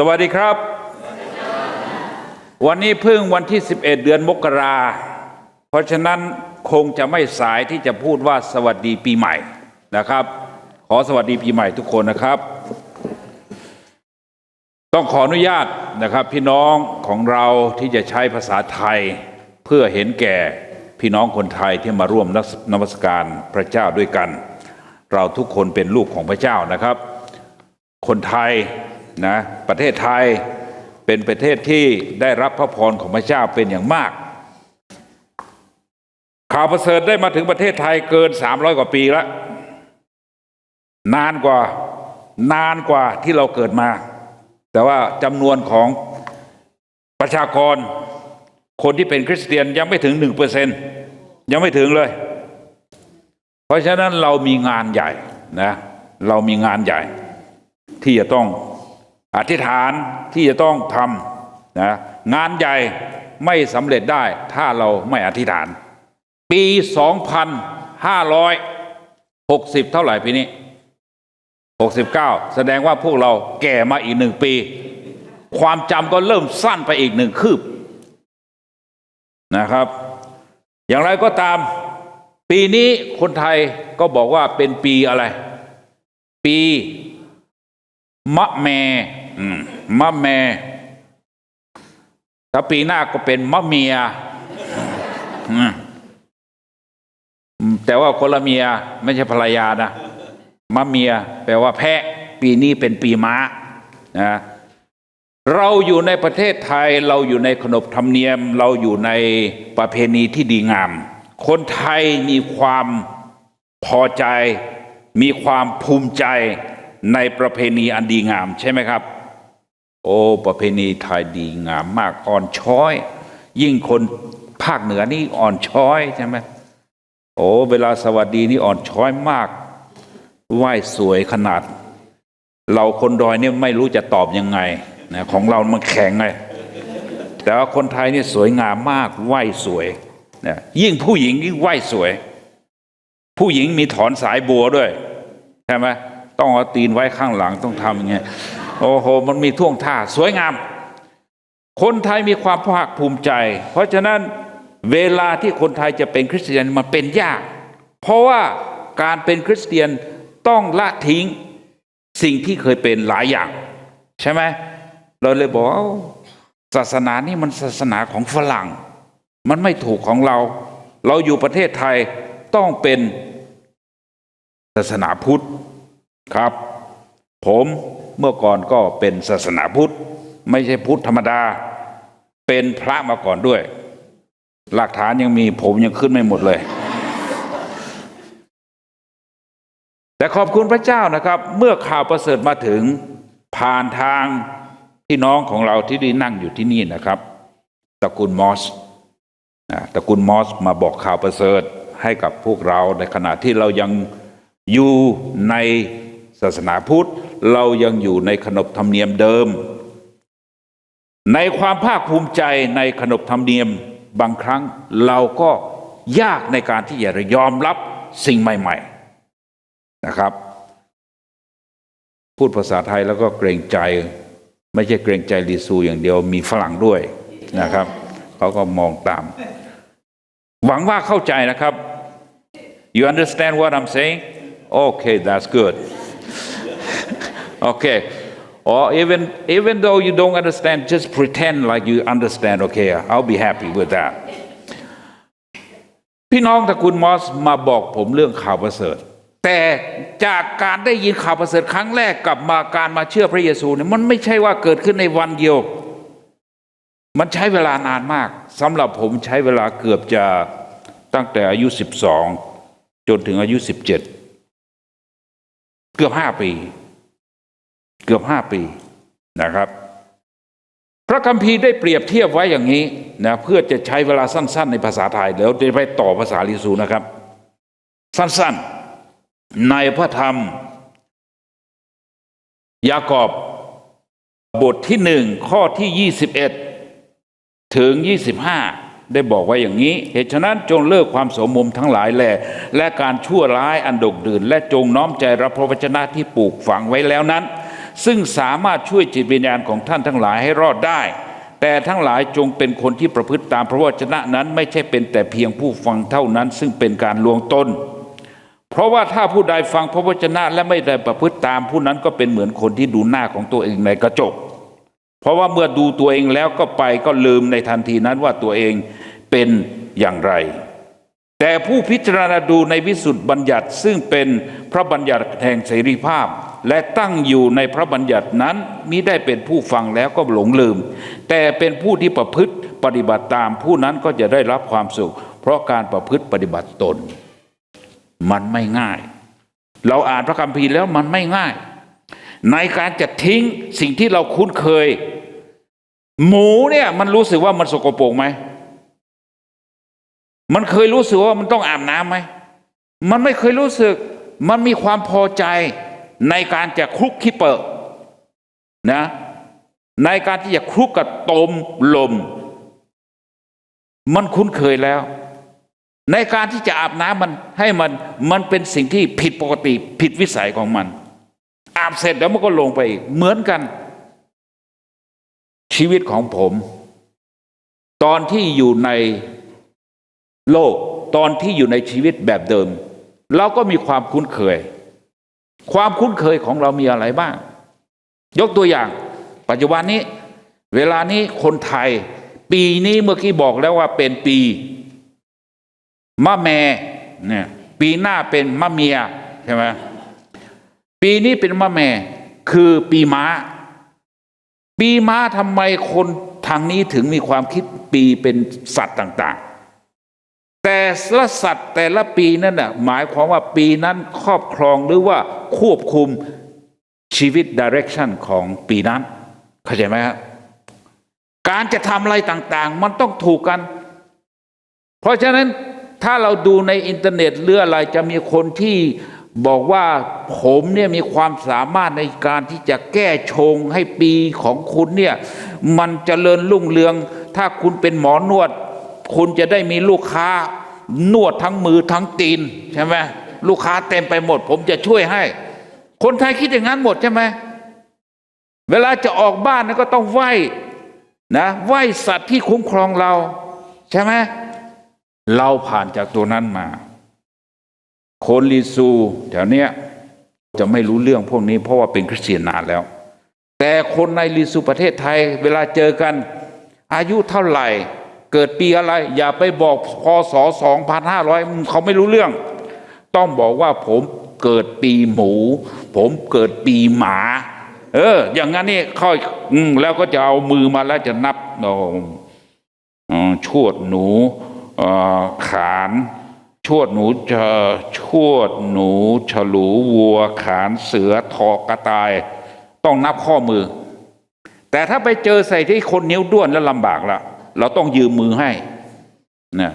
สวัสดีครับวันนี้เพิ่งวันที่11เดือนมกราเพราะฉะนั้นคงจะไม่สายที่จะพูดว่าสวัสดีปีใหม่นะครับขอสวัสดีปีใหม่ทุกคนนะครับต้องขออนุญาตนะครับพี่น้องของเราที่จะใช้ภาษาไทยเพื่อเห็นแก่พี่น้องคนไทยที่มาร่วมนมัสการพระเจ้าด้วยกันเราทุกคนเป็นลูกของพระเจ้านะครับคนไทยนะประเทศไทยเป็นประเทศที่ได้รับพระพรของพระเจ้าเป็นอย่างมากข่าวประเสริฐได้มาถึงประเทศไทยเกิน300 กว่าปีแล้วนานกว่าที่เราเกิดมาแต่ว่าจำนวนของประชากรคนที่เป็นคริสเตียนยังไม่ถึง 1% ยังไม่ถึงเลยเพราะฉะนั้นเรามีงานใหญ่นะเรามีงานใหญ่ที่จะต้องอธิษฐานที่จะต้องทำนะงานใหญ่ไม่สำเร็จได้ถ้าเราไม่อธิษฐานปี2560เท่าไหร่ปีนี้69แสดงว่าพวกเราแก่มาอีก1 ปีความจำก็เริ่มสั้นไปอีก1 คืบนะครับอย่างไรก็ตามปีนี้คนไทยก็บอกว่าเป็นปีอะไรปีมะแม่ถ้าปีหน้าก็เป็นมะเมียแต่ว่าคนละเมียไม่ใช่ภรรยานะมะเมียแปลว่าแพะปีนี้เป็นปีม้านะเราอยู่ในประเทศไทยเราอยู่ในขนบธรรมเนียมเราอยู่ในประเพณีที่ดีงามคนไทยมีความพอใจมีความภูมิใจในประเพณีอันดีงามใช่ไหมครับโอ้ประเพณีไทยดีงามมากอ่อนช้อยยิ่งคนภาคเหนือนี่อ่อนช้อยใช่ไหมโอ้เวลาสวัสดีนี่อ่อนช้อยมากไหว้สวยขนาดเราคนดอยนี่ไม่รู้จะตอบยังไงนะของเรามันแข็งไงแต่ว่าคนไทยนี่สวยงามมากไหว้สวยนะยิ่งผู้หญิงยิ่งไหว้สวยผู้หญิงมีถอนสายบัวด้วยใช่ไหมต้องเอาตีนไว้ข้างหลังต้องทำอย่างเงี้ยโอ้โหมันมีท่วงท่าสวยงามคนไทยมีความภาคภูมิใจเพราะฉะนั้นเวลาที่คนไทยจะเป็นคริสเตียนมันเป็นยากเพราะว่าการเป็นคริสเตียนต้องละทิ้งสิ่งที่เคยเป็นหลายอย่างใช่ไหมเราเลยบอกว่าศาสนานี่มันศาสนาของฝรั่งมันไม่ถูกของเราอยู่ประเทศไทยต้องเป็นศาสนาพุทธครับผมเมื่อก่อนก็เป็นศาสนาพุทธไม่ใช่พุทธธรรมดาเป็นพระมาก่อนด้วยหลักฐานยังมีผมยังขึ้นไม่หมดเลยแต่ขอบคุณพระเจ้านะครับเมื่อข่าวประเสริฐมาถึงผ่านทางพี่น้องของเราที่ได้นั่งอยู่ที่นี่นะครับตระกูลมอสมาบอกข่าวประเสริฐให้กับพวกเราในขณะที่เรายังอยู่ในศาสนาพุทธเรายังอยู่ในขนบธรรมเนียมเดิมในความภาคภูมิใจในขนบธรรมเนียมบางครั้งเราก็ยากในการที่จะยอมรับสิ่งใหม่ๆนะครับพูดภาษาไทยแล้วก็เกรงใจไม่ใช่เกรงใจลีซูอย่างเดียวมีฝรั่งด้วยนะครับเขาก็มองตามหวังว่าเข้าใจนะครับ You understand what I'm saying? Okay, that's good. Okay. Or even though you don't understand, just pretend like you understand. Okay, I'll be happy with that. พี่น้องตระกูลมอสมาบอกผมเรื่องข่าวประเสริฐแต่จากการได้ยินข่าวประเสริฐครั้งแรกกับการมาเชื่อพระเยซูเนี่ยมันไม่ใช่ว่าเกิดขึ้นในวันเดียวมันใช้เวลานานมากสำหรับผมใช้เวลาเกือบจะตั้งแต่อายุ12จนถึงอายุ17เกือบ5 ปีนะครับพระคัมภีร์ได้เปรียบเทียบไว้อย่างนี้นะเพื่อจะใช้เวลาสั้นๆในภาษาไทยแล้วจะไปต่อภาษาลีซูนะครับสั้นๆในพระธรรมยากอบบทที่1ข้อที่21ถึง25ได้บอกไว้อย่างนี้เหตุฉะนั้นจงเลิกความโสมมทั้งหลายและการชั่วร้ายอันดกดื่นและจงน้อมใจรับพระวจนะที่ปลูกฝังไว้แล้วนั้น ซึ่งสามารถช่วยจิตวิญญาณของท่านทั้งหลายให้รอดได้แต่ทั้งหลายจงเป็นคนที่ประพฤติตามพระวจนะนั้นไม่ใช่เป็นแต่เพียงผู้ฟังเท่านั้นซึ่งเป็นการลวงตนเพราะว่าถ้าผู้ใดฟังพระวจนะและไม่ได้ประพฤติตามผู้นั้นก็เป็นเหมือนคนที่ดูหน้าของตัวเองในกระจกเพราะว่าเมื่อดูตัวเองแล้วก็ลืมในทันทีนั้นว่าตัวเองเป็นอย่างไรแต่ผู้พิจารณาดูในวิสุทธิบัญญัติซึ่งเป็นพระบัญญัติแห่งเสรีภาพและตั้งอยู่ในพระบัญญัตินั้นมิได้เป็นผู้ฟังแล้วก็หลงลืมแต่เป็นผู้ที่ประพฤติปฏิบัติตามผู้นั้นก็จะได้รับความสุขเพราะการประพฤติปฏิบัติตนมันไม่ง่ายเราอ่านพระคัมภีร์แล้วมันไม่ง่ายในการจะทิ้งสิ่งที่เราคุ้นเคยหมูเนี่ยมันรู้สึกว่ามันสกปรกไหมมันเคยรู้สึกว่ามันต้องอาบน้ำไหมมันไม่เคยรู้สึกมันมีความพอใจในการจะคลุกขี้เปิดนะในการที่จะคลุกกับต้มลมมันคุ้นเคยแล้วในการที่จะอาบน้ำมันให้มันเป็นสิ่งที่ผิดปกติผิดวิสัยของมันอาบเสร็จแล้วมันก็ลงไปอีกเหมือนกันชีวิตของผมตอนที่อยู่ในโลกตอนที่อยู่ในชีวิตแบบเดิมเราก็มีความคุ้นเคยความคุ้นเคยของเรามีอะไรบ้างยกตัวอย่างปัจจุบันนี้เวลานี้คนไทยปีนี้เมื่อกี้บอกแล้วว่าเป็นปีมะแม่เนี่ยปีหน้าเป็นมะเมียใช่ไหมปีนี้เป็นมะแม่คือปีม้าปีม้าทำไมคนทางนี้ถึงมีความคิดปีเป็นสัตว์ต่างๆแต่ละสัตว์แต่ละปีนั่นน่ะหมายความว่าปีนั้นครอบครองหรือว่าควบคุมชีวิต direction ของปีนั้นเข้าใจไหมครับการจะทำอะไรต่างๆมันต้องถูกกันเพราะฉะนั้นถ้าเราดูในอินเทอร์เน็ตหรืออะไรจะมีคนที่บอกว่าผมเนี่ยมีความสามารถในการที่จะแก้ชงให้ปีของคุณเนี่ยมันเจริญรุ่งเรืองถ้าคุณเป็นหมอนวดคุณจะได้มีลูกค้านวดทั้งมือทั้งตีนใช่ไหมลูกค้าเต็มไปหมดผมจะช่วยให้คนไทยคิดอย่างนั้นหมดใช่ไหมเวลาจะออกบ้านก็ต้องไหว้นะไหว้สัตว์ที่คุ้มครองเราใช่ไหมเราผ่านจากตัวนั้นมาคนลิซูแถวเนี้ยจะไม่รู้เรื่องพวกนี้เพราะว่าเป็นคริสเตียนนานแล้วแต่คนในลิซูประเทศไทยเวลาเจอกันอายุเท่าไหร่เกิดปีอะไรอย่าไปบอกพศ2500เขาไม่รู้เรื่องต้องบอกว่าผมเกิดปีหมูผมเกิดปีหมาอย่างนั้นนี่ค่อยแล้วก็จะเอามือมาแล้วจะนับชวดหนูขานชวดหนูฉลูวัวขานเสือทอกระต่ายต้องนับข้อมือแต่ถ้าไปเจอใส่ที่คนนิ้วด้วนแล้วลำบากละเราต้องยืมมือให้นะ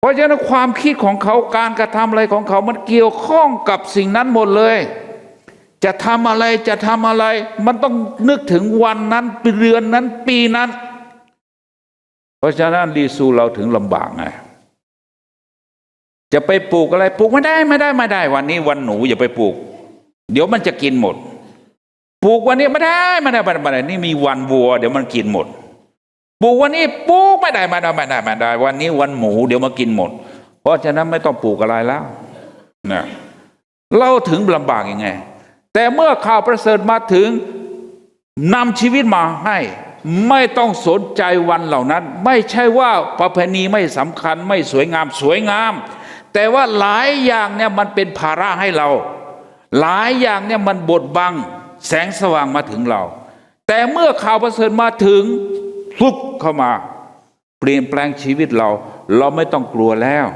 เพราะฉะนั้นความคิดของเขาการกระทำอะไรของเขามันเกี่ยวข้องกับสิ่งนั้นหมดเลยจะทำอะไรมันต้องนึกถึงวันนั้นเดือนนั้นปีนั้นเพราะฉะนั้นลิซูเราถึงลำบากไงจะไปปลูกอะไรปลูกไม่ได้วันนี้วันหนูอย่าไปปลูกเดี๋ยวมันจะกินหมดปลูกวันนี้ไม่ได้นี่มีวันวัวเดี๋ยวมันกินหมดปลูกวันนี้ปลูกไม่ได้วันนี้วันหมูเดี๋ยวมากินหมดเพราะฉะนั้นไม่ต้องปลูกอะไรแล้วนะเราถึงลำบากยังไงแต่เมื่อข่าวประเสริฐมาถึงนำชีวิตมาให้ไม่ต้องสนใจวันเหล่านั้นไม่ใช่ว่าประเพณีไม่สำคัญไม่สวยงามแต่ว่าหลายอย่างเนี่ยมันเป็นภาระให้เราหลายอย่างเนี่ยมันบดบังแสงสว่างมาถึงเราแต่เมื่อข่าวประเสริฐมาถึงทุกเข้ามาเปลี่ยนแปลงชีวิตเราไม่ต้องกลัวแล้ว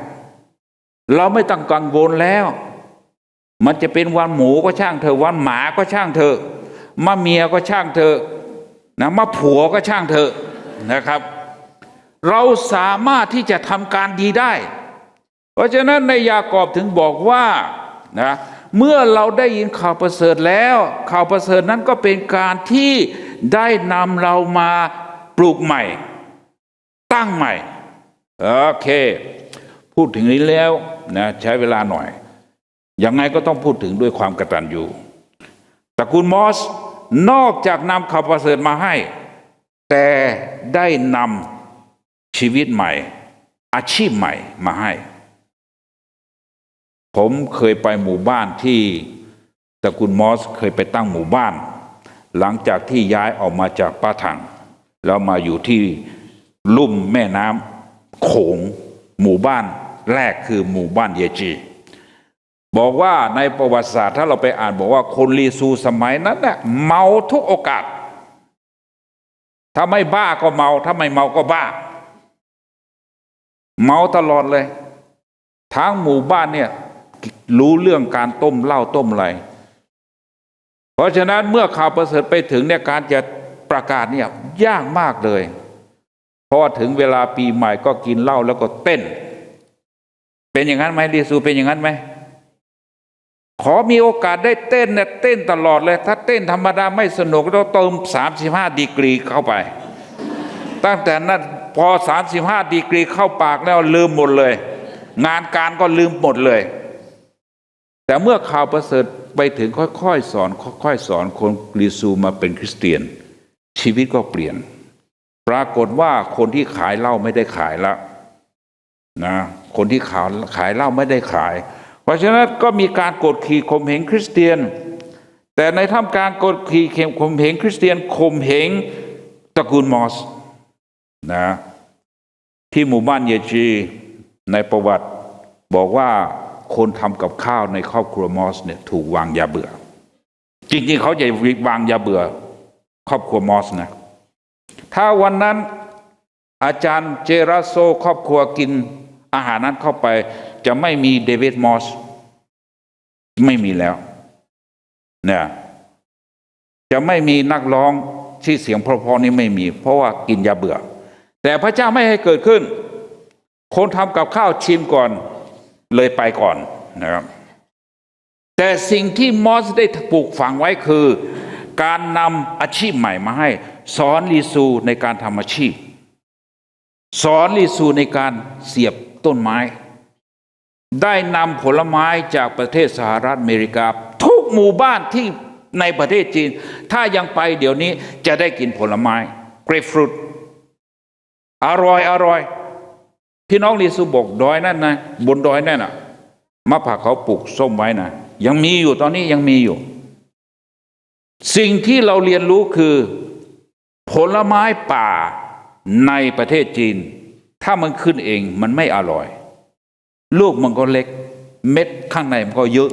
เราไม่ต้องกังวลแล้วมันจะเป็นวันหมูก็ช่างเถอะวันหมาก็ช่างเถอะมะเมียก็ช่างเถอะนะมะผัวก็ช่างเถอะนะครับเราสามารถที่จะทำการดีได้เพราะฉะนั้นในยากอบถึงบอกว่านะเมื่อเราได้ยินข่าวประเสริฐแล้วข่าวประเสริฐนั้นก็เป็นการที่ได้นำเรามาปลูกใหม่ตั้งใหม่โอเคพูดถึงนี้แล้วนะใช้เวลาหน่อยยังไงก็ต้องพูดถึงด้วยความกตัญญูตระกูลมอส นอกจากนำข่าวประเสริฐมาให้แต่ได้นำชีวิตใหม่อาชีพใหม่มาให้ผมเคยไปหมู่บ้านที่ตระกูลมอสเคยไปตั้งหมู่บ้านหลังจากที่ย้ายออกมาจากป่าถังแล้วมาอยู่ที่ลุ่มแม่น้ำโขงหมู่บ้านแรกคือหมู่บ้านเยจีบอกว่าในประวัติศาสตร์ถ้าเราไปอ่านบอกว่าคนลีซูสมัยนั้นเนี่ยเมาทุกโอกาสถ้าไม่บ้าก็เมาถ้าไม่เมาก็บ้าเมาตลอดเลยทั้งหมู่บ้านเนี่ยรู้เรื่องการต้มเหล้าต้มอะไรเพราะฉะนั้นเมื่อข่าวประเสริฐไปถึงเนี่ยการจะประกาศเนี่ยยากมากเลยเพราะถึงเวลาปีใหม่ก็กินเหล้าแล้วก็เต้นเป็นอย่างนั้นไหมลีซูเป็นอย่างนั้นไหมขอมีโอกาสได้เต้นเนี่ยเต้นตลอดเลยถ้าเต้นธรรมดาไม่สนุกต้องเติม35ดีกรีเข้าไปตั้งแต่นั้นพอ35ดีกรีเข้าปากแล้วลืมหมดเลยงานการก็ลืมหมดเลยแต่เมื่อข่าวประเสริฐไปถึงค่อยๆสอนคนลีซูมาเป็นคริสเตียนชีวิตก็เปลี่ยนปรากฏว่าคนที่ขายเหล้าไม่ได้ขายละนะคนที่ขายเหล้าไม่ได้ขายเพราะฉะนั้นก็มีการกดขี่ข่มเหงคริสเตียนแต่ในท่ามกลางกดขี่ข่มเหงคริสเตียนข่มเหงตระกูลมอสนะที่หมู่บ้านเยจีในประวัติบอกว่าคนทำกับข้าวในครอบครัวมอสเนี่ยถูกวางยาเบื่อจริงๆเขาจะวางยาเบื่อครอบครัวมอสนะถ้าวันนั้นอาจารย์เจราโซครอบครัวกินอาหารนั้นเข้าไปจะไม่มีเดวิดมอสไม่มีแล้วเนี่ยจะไม่มีนักร้องที่เสียงเพราะๆนี้ไม่มีเพราะว่ากินยาเบื่อแต่พระเจ้าไม่ให้เกิดขึ้นคนทำกับข้าวชิมก่อนเลยไปก่อนนะครับแต่สิ่งที่มอสได้ปลูกฝังไว้คือการนำอาชีพใหม่มาให้สอนลีซูในการทำอาชีพสอนลีซูในการเสียบต้นไม้ได้นำผลไม้จากประเทศสหรัฐอเมริกาทุกหมู่บ้านที่ในประเทศจีนถ้ายังไปเดี๋ยวนี้จะได้กินผลไม้เกรปฟรุตอร่อยพี่น้องลีซูบอกดอยนั่นนะบนดอยนั่นน่ะมะพร้าวเขาปลูกส้มไว้นะยังมีอยู่ตอนนี้ยังมีอยู่สิ่งที่เราเรียนรู้คือผลไม้ป่าในประเทศจีนถ้ามันขึ้นเองมันไม่อร่อยลูกมันก็เล็กเม็ดข้างในมันก็เยอะ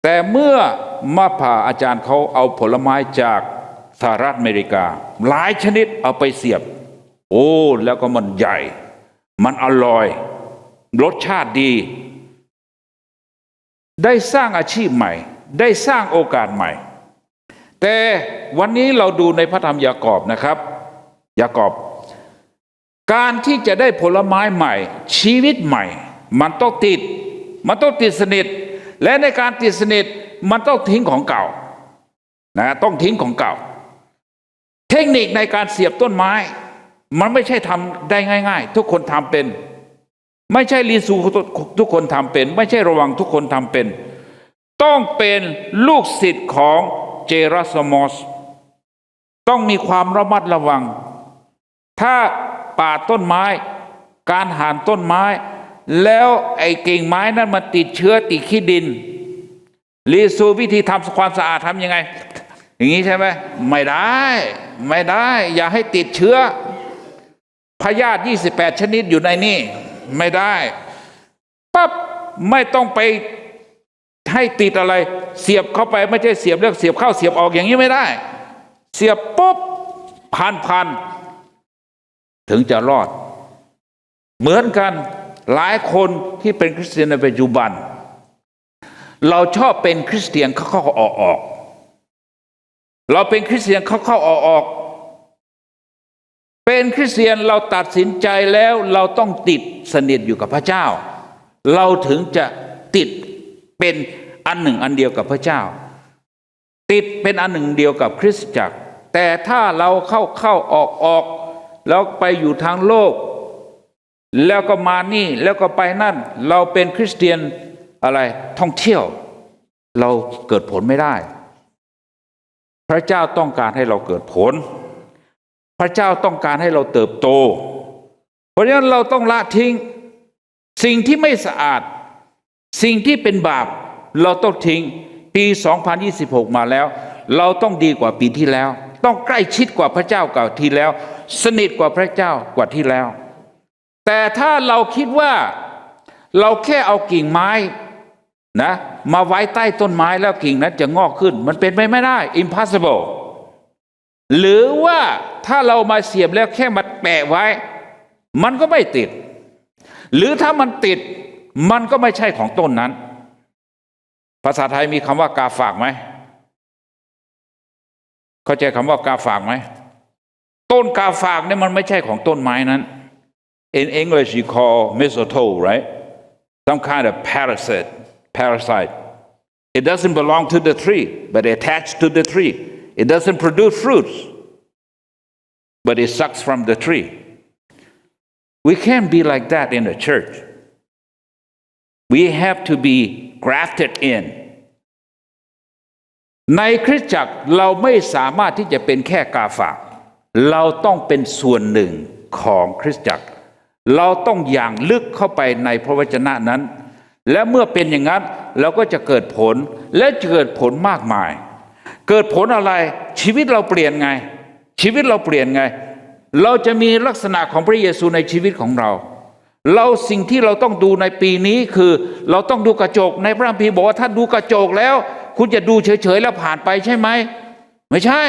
แต่เมื่อมะพร้าวอาจารย์เขาเอาผลไม้จากสหรัฐอเมริกาหลายชนิดเอาไปเสียบโอ้แล้วก็มันใหญ่มันอร่อยรสชาติดีได้สร้างอาชีพใหม่ได้สร้างโอกาสใหม่แต่วันนี้เราดูในพระธรรมยากอบนะครับยากอบการที่จะได้ผลไม้ใหม่ชีวิตใหม่มันต้องติดสนิทและในการติดสนิทมันต้องทิ้งของเก่านะต้องทิ้งของเก่าเทคนิคในการเสียบต้นไม้มันไม่ใช่ทำได้ง่ายๆทุกคนทำเป็นไม่ใช่ลีซูทุกคนทำเป็นไม่ใช่ระวังทุกคนทำเป็นต้องเป็นลูกศิษย์ของเจราสมอสต้องมีความระมัดระวังถ้าป่าต้นไม้การหั่นต้นไม้แล้วไอ้กิ่งไม้นั้นมันติดเชื้อติดขี้ดินลีซูวิธีทำความสะอาดทำยังไงอย่างนี้ใช่ไหมไม่ได้อย่าให้ติดเชื้อพยาธิ28ชนิดอยู่ในนี่ไม่ได้ปั๊บไม่ต้องไปให้ติดอะไรเสียบเข้าไปไม่ใช่เสียบเลือกเสียบเข้าเสียบออกอย่างนี้ไม่ได้เสียบปุ๊บพันถึงจะรอดเหมือนกันหลายคนที่เป็นคริสเตียนในปัจจุบันเราชอบเป็นคริสเตียนเข้าๆออกเราเป็นคริสเตียนเข้าๆออกเป็นคริสเตียนเราตัดสินใจแล้วเราต้องติดสนิทอยู่กับพระเจ้าเราถึงจะติดเป็นอันหนึ่งอันเดียวกับพระเจ้าติดเป็นอันหนึ่งเดียวกับคริสตจักรแต่ถ้าเราเข้าออกแล้วไปอยู่ทางโลกแล้วก็มานี่แล้วก็ไปนั่นเราเป็นคริสเตียนอะไรท่องเที่ยวเราเกิดผลไม่ได้ พระเจ้าต้องการให้เราเกิดผลพระเจ้าต้องการให้เราเติบโตเพราะฉะนั้นเราต้องละทิ้งสิ่งที่ไม่สะอาดสิ่งที่เป็นบาปเราต้องทิ้งปี 2026 มาแล้วเราต้องดีกว่าปีที่แล้วต้องใกล้ชิดกว่าพระเจ้ากว่าที่แล้วสนิทกว่าพระเจ้ากว่าที่แล้วแต่ถ้าเราคิดว่าเราแค่เอากิ่งไม้นะมาไว้ใต้ต้นไม้แล้วกิ่งนั้นจะงอกขึ้นมันเป็นไปไม่ได้ impossible หรือว่าถ้าเรามาเสียบแล้วแค่มาแปะไว้มันก็ไม่ติดหรือถ้ามันติดมันก็ไม่ใช่ของต้นนั้นภาษาไทยมีคำว่ากาฝากไหมเข้าใจคำว่ากาฝากไหมต้นกาฝากเนี่ยมันไม่ใช่ของต้นไม้นั้น In English you call mistletoe right some kind of parasite it doesn't belong to the tree but it attached to the tree it doesn't produce fruits but it sucks from the tree we can't be like that in the church we have to be grafted inในคริสตจักรเราไม่สามารถที่จะเป็นแค่กาฝากเราต้องเป็นส่วนหนึ่งของคริสตจักรเราต้องอย่างลึกเข้าไปในพระวจนะนั้นและเมื่อเป็นอย่างนั้นเราก็จะเกิดผลและเกิดผลมากมายเกิดผลอะไรชีวิตเราเปลี่ยนไงชีวิตเราเปลี่ยนไงเราจะมีลักษณะของพระเยซูในชีวิตของเราสิ่งที่เราต้องดูในปีนี้คือเราต้องดูกระจกในพระคัมภีร์บอกว่าถ้าดูกระจกแล้วคุณจะดูเฉยๆแล้วผ่านไปใช่ไหมไม่ใช่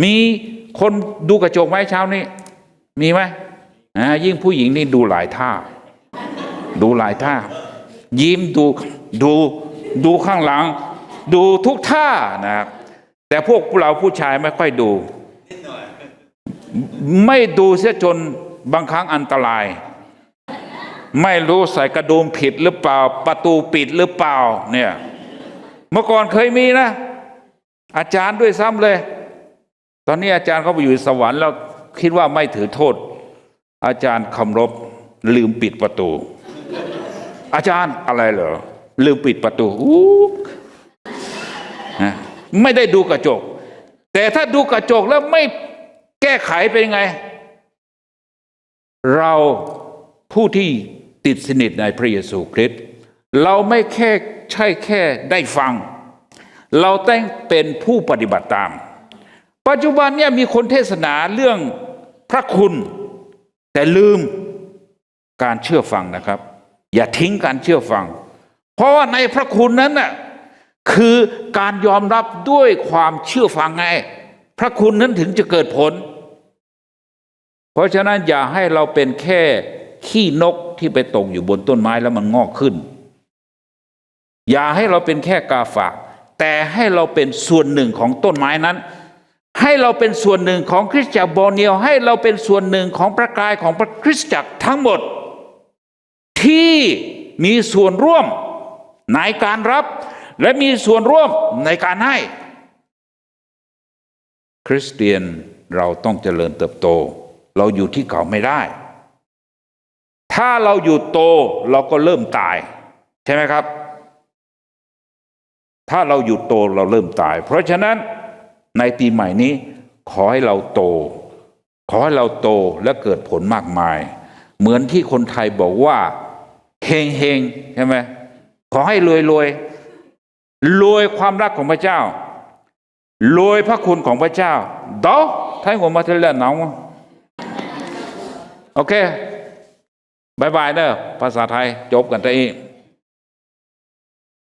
มีคนดูกระจกไหมเช้านี้มีไหมยิ่งผู้หญิงนี่ดูหลายท่ายิ้มดูข้างหลังดูทุกท่านะครับแต่พวกเราผู้ชายไม่ค่อยดูไม่ดูเสียจนบางครั้งอันตรายไม่รู้ใส่กระดุมผิดหรือเปล่าประตูปิดหรือเปล่าเนี่ยเมื่อก่อนเคยมีนะอาจารย์ด้วยซ้ำเลยตอนนี้อาจารย์เขาไปอยู่สวรรค์แล้วคิดว่าไม่ถือโทษอาจารย์คำรบลืมปิดประตูอาจารย์อะไรเหรอลืมปิดประตูไม่ได้ดูกระจกแต่ถ้าดูกระจกแล้วไม่แก้ไขเป็นยังไงเราผู้ที่ติดสนิทในพระเยซูคริสต์เราไม่ใช่แค่ได้ฟังเราต้องเป็นผู้ปฏิบัติตามปัจจุบันเนี่ยมีคนเทศนาเรื่องพระคุณแต่ลืมการเชื่อฟังนะครับอย่าทิ้งการเชื่อฟังเพราะว่าในพระคุณนั้นน่ะคือการยอมรับด้วยความเชื่อฟังไงพระคุณนั้นถึงจะเกิดผลเพราะฉะนั้นอย่าให้เราเป็นแค่ขี้นกที่ไปตกอยู่บนต้นไม้แล้วมันงอกขึ้นอย่าให้เราเป็นแค่กาฝากแต่ให้เราเป็นส่วนหนึ่งของต้นไม้นั้นให้เราเป็นส่วนหนึ่งของคริสตจักรบอร์เนียวให้เราเป็นส่วนหนึ่งของประกายของพระคริสตจักรทั้งหมดที่มีส่วนร่วมในการรับและมีส่วนร่วมในการให้คริสเตียนเราต้องเจริญเติบโตเราอยู่ที่เก่าไม่ได้ถ้าเราอยู่โตเราก็เริ่มตายใช่ไหมครับถ้าเราหยุดโตเราเริ่มตายเพราะฉะนั้นในปีใหม่นี้ขอให้เราโตและเกิดผลมากมายเหมือนที่คนไทยบอกว่าเฮงใช่ไหมขอให้รวยความรักของพระเจ้ารวยพระคุณของพระเจ้าดอไทยหัวมาเทเลนเอาโอเคบายเนอะภาษาไทยจบกันตัวเอง